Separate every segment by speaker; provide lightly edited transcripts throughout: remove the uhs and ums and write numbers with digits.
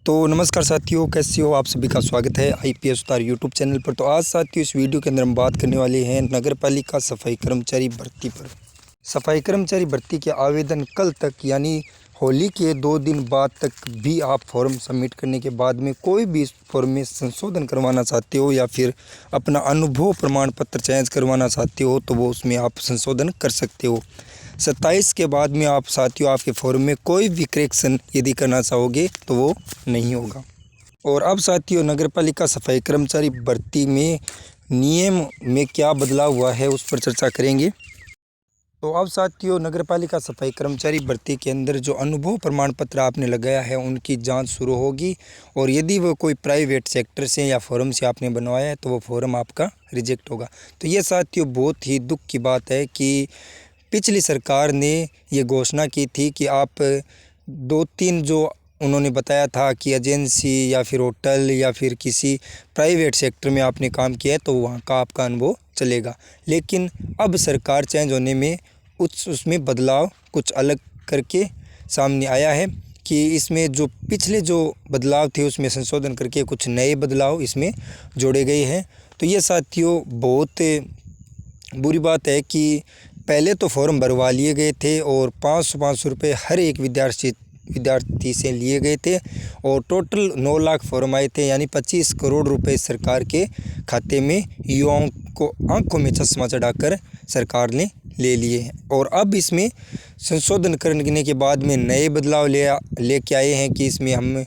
Speaker 1: तो नमस्कार साथियों, कैसे हो आप सभी का स्वागत है आईपीएस उतार यूट्यूब चैनल पर। तो आज साथियों इस वीडियो के अंदर हम बात करने वाले हैं नगर पालिका सफाई कर्मचारी भर्ती पर। सफाई कर्मचारी भर्ती के आवेदन कल तक यानी होली के 2 दिन बाद तक भी आप फॉर्म सबमिट करने के बाद में कोई भी इस फॉर्म में संशोधन करवाना चाहते हो या फिर अपना अनुभव प्रमाण पत्र चेंज करवाना चाहते हो तो वो उसमें आप संशोधन कर सकते हो। 27 के बाद में आप साथियों आपके फॉर्म में कोई भी करेक्शन यदि करना चाहोगे तो वो नहीं होगा। और अब साथियों नगर पालिका सफाई कर्मचारी भर्ती में नियम में क्या बदलाव हुआ है उस पर चर्चा करेंगे। तो अब साथियों नगर पालिका सफाई कर्मचारी भर्ती के अंदर जो अनुभव प्रमाण पत्र आपने लगाया है उनकी जांच शुरू होगी। और यदि वो कोई प्राइवेट सेक्टर से या फॉर्म से आपने बनवाया है तो वो फॉर्म आपका रिजेक्ट होगा। तो ये साथियों बहुत ही दुख की बात है कि पिछली सरकार ने ये घोषणा की थी कि आप 2-3 जो उन्होंने बताया था कि एजेंसी या फिर होटल या फिर किसी प्राइवेट सेक्टर में आपने काम किया है तो वहाँ का आपका अनुभव चलेगा। लेकिन अब सरकार चेंज होने में उसमें बदलाव कुछ अलग करके सामने आया है कि इसमें जो पिछले जो बदलाव थे उसमें संशोधन करके कुछ नए बदलाव इसमें जोड़े गए हैं। तो ये साथियों बहुत बुरी बात है कि पहले तो फॉर्म भरवा लिए गए थे और 500 रुपये हर एक विद्यार्थी से लिए गए थे और टोटल 9 लाख फॉर्म आए थे, यानी 25 करोड़ रुपए सरकार के खाते में युवाओं को आंखों में चश्मा चढ़ाकर सरकार ने ले लिए हैं। और अब इसमें संशोधन करने के बाद में नए बदलाव लेके आए हैं कि इसमें हम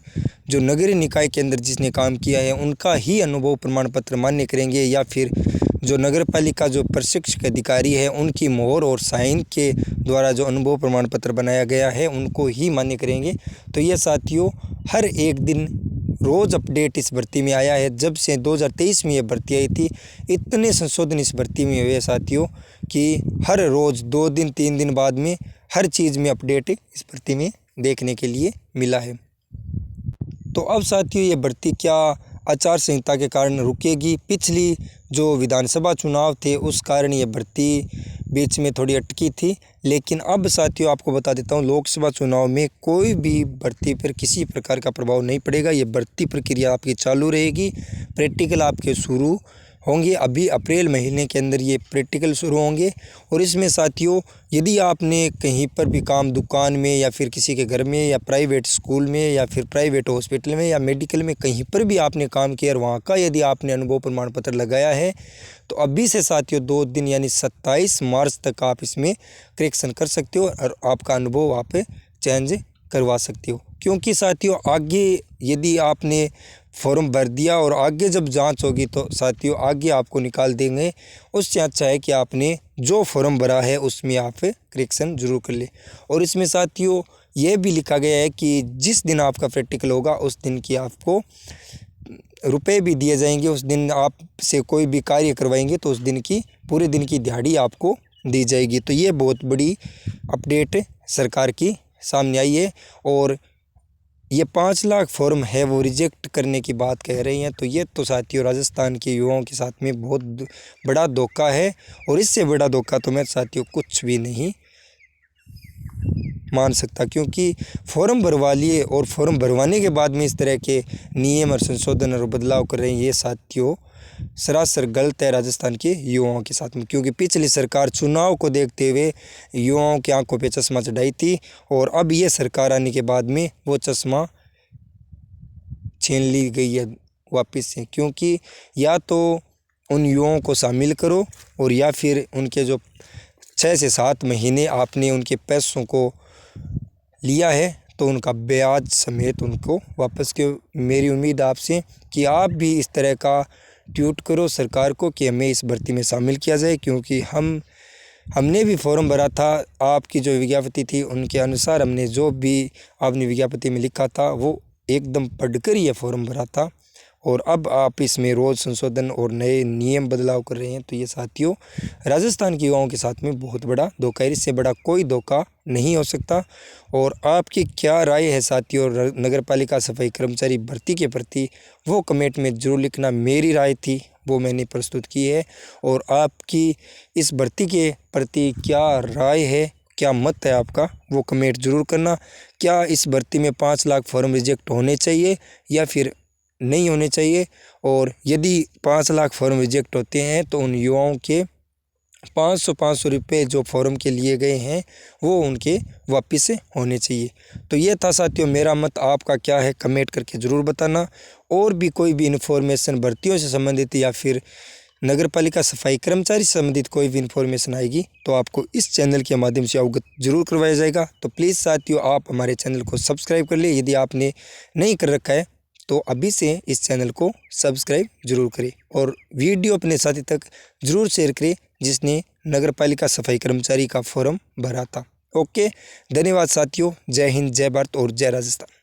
Speaker 1: जो नगरीय निकाय के अंदर जिसने काम किया है उनका ही अनुभव प्रमाण पत्र मान्य करेंगे या फिर जो नगर पालिका जो प्रशिक्षक अधिकारी है उनकी मोहर और साइन के द्वारा जो अनुभव प्रमाण पत्र बनाया गया है उनको ही मान्य करेंगे। तो ये साथियों हर एक दिन रोज़ अपडेट इस भर्ती में आया है। जब से 2023 में ये भर्ती आई थी इतने संशोधन इस भर्ती में हुए साथियों कि हर रोज़ 2 दिन 3 दिन बाद में हर चीज़ में अपडेट इस भर्ती में देखने के लिए मिला है। तो अब साथियों ये भर्ती क्या आचार संहिता के कारण रुकेगी? पिछली जो विधानसभा चुनाव थे उस कारण ये भर्ती बीच में थोड़ी अटकी थी, लेकिन अब साथियों आपको बता देता हूँ लोकसभा चुनाव में कोई भी भर्ती पर किसी प्रकार का प्रभाव नहीं पड़ेगा। ये भर्ती प्रक्रिया आपकी चालू रहेगी, प्रैक्टिकल आपके शुरू होंगे। अभी अप्रैल महीने के अंदर ये प्रैक्टिकल शुरू होंगे। और इसमें साथियों यदि आपने कहीं पर भी काम दुकान में या फिर किसी के घर में या प्राइवेट स्कूल में या फिर प्राइवेट हॉस्पिटल में या मेडिकल में कहीं पर भी आपने काम किया और वहाँ का यदि आपने अनुभव प्रमाण पत्र लगाया है तो अभी से साथियों 2 दिन यानी 27 मार्च तक आप इसमें करेक्शन कर सकते हो और आपका अनुभव आप चेंज करवा सकते हो। क्योंकि साथियों आगे यदि आपने फॉर्म भर दिया और आगे जब जांच होगी तो साथियों आगे आपको निकाल देंगे। उससे अच्छा है कि आपने जो फॉर्म भरा है उसमें आप करेक्शन जरूर कर ले। और इसमें साथियों यह भी लिखा गया है कि जिस दिन आपका प्रैक्टिकल होगा उस दिन की आपको रुपए भी दिए जाएंगे। उस दिन आपसे कोई भी कार्य करवाएंगे तो उस दिन की पूरे दिन की दिहाड़ी आपको दी जाएगी। तो ये बहुत बड़ी अपडेट सरकार की सामने आई है। और ये 5 लाख फॉर्म है वो रिजेक्ट करने की बात कह रही हैं। तो ये तो साथियों राजस्थान के युवाओं के साथ में बहुत बड़ा धोखा है और इससे बड़ा धोखा तो मैं साथियों कुछ भी नहीं मान सकता। क्योंकि फॉर्म भरवा लिए और फॉर्म भरवाने के बाद में इस तरह के नियम और संशोधन और बदलाव कर रहे हैं, ये साथियों सरासर गलत है राजस्थान के युवाओं के साथ में। क्योंकि पिछली सरकार चुनाव को देखते हुए युवाओं की आंखों पे चश्मा चढ़ाई थी और अब ये सरकार आने के बाद में वो चश्मा छीन ली गई है वापस से। क्योंकि या तो उन युवाओं को शामिल करो और या फिर उनके जो 6 से 7 महीने आपने उनके पैसों को लिया है तो उनका ब्याज समेत उनको वापस के। मेरी उम्मीद आपसे कि आप भी इस तरह का ट्वीट करो सरकार को कि हमें इस भर्ती में शामिल किया जाए। क्योंकि हमने भी फॉर्म भरा था, आपकी जो विज्ञापति थी उनके अनुसार हमने जो भी आपने विज्ञापति में लिखा था वो एकदम पढ़कर ही ये फॉर्म भरा था। और अब आप इसमें रोज़ संशोधन और नए नियम बदलाव कर रहे हैं। तो ये साथियों राजस्थान के युवाओं के साथ में बहुत बड़ा धोखा है, इससे बड़ा कोई धोखा नहीं हो सकता। और आपकी क्या राय है साथियों नगर पालिका सफाई कर्मचारी भर्ती के प्रति, वो कमेंट में ज़रूर लिखना। मेरी राय थी वो मैंने प्रस्तुत की है। और आपकी इस भर्ती के प्रति क्या राय है, क्या मत है आपका वो कमेंट ज़रूर करना। क्या इस भर्ती में 5 लाख फॉर्म रिजेक्ट होने चाहिए या फिर नहीं होने चाहिए, और यदि 5 लाख फॉर्म रिजेक्ट होते हैं तो उन युवाओं के 500 रुपये जो फॉर्म के लिए गए हैं वो उनके वापस होने चाहिए। तो ये था साथियों मेरा मत, आपका क्या है कमेंट करके ज़रूर बताना। और भी कोई भी इन्फॉर्मेशन भर्तियों से संबंधित या फिर नगर पालिका सफाई कर्मचारी से संबंधित कोई भी इन्फॉर्मेशन आएगी तो आपको इस चैनल के माध्यम से अवगत जरूर करवाया जाएगा। तो प्लीज़ साथियों आप हमारे चैनल को सब्सक्राइब कर ले, यदि आपने नहीं कर रखा है तो अभी से इस चैनल को सब्सक्राइब जरूर करें और वीडियो अपने साथी तक ज़रूर शेयर करें जिसने नगर पालिका सफाई कर्मचारी का फॉर्म भरा था। ओके, धन्यवाद साथियों। जय हिंद, जय भारत और जय राजस्थान।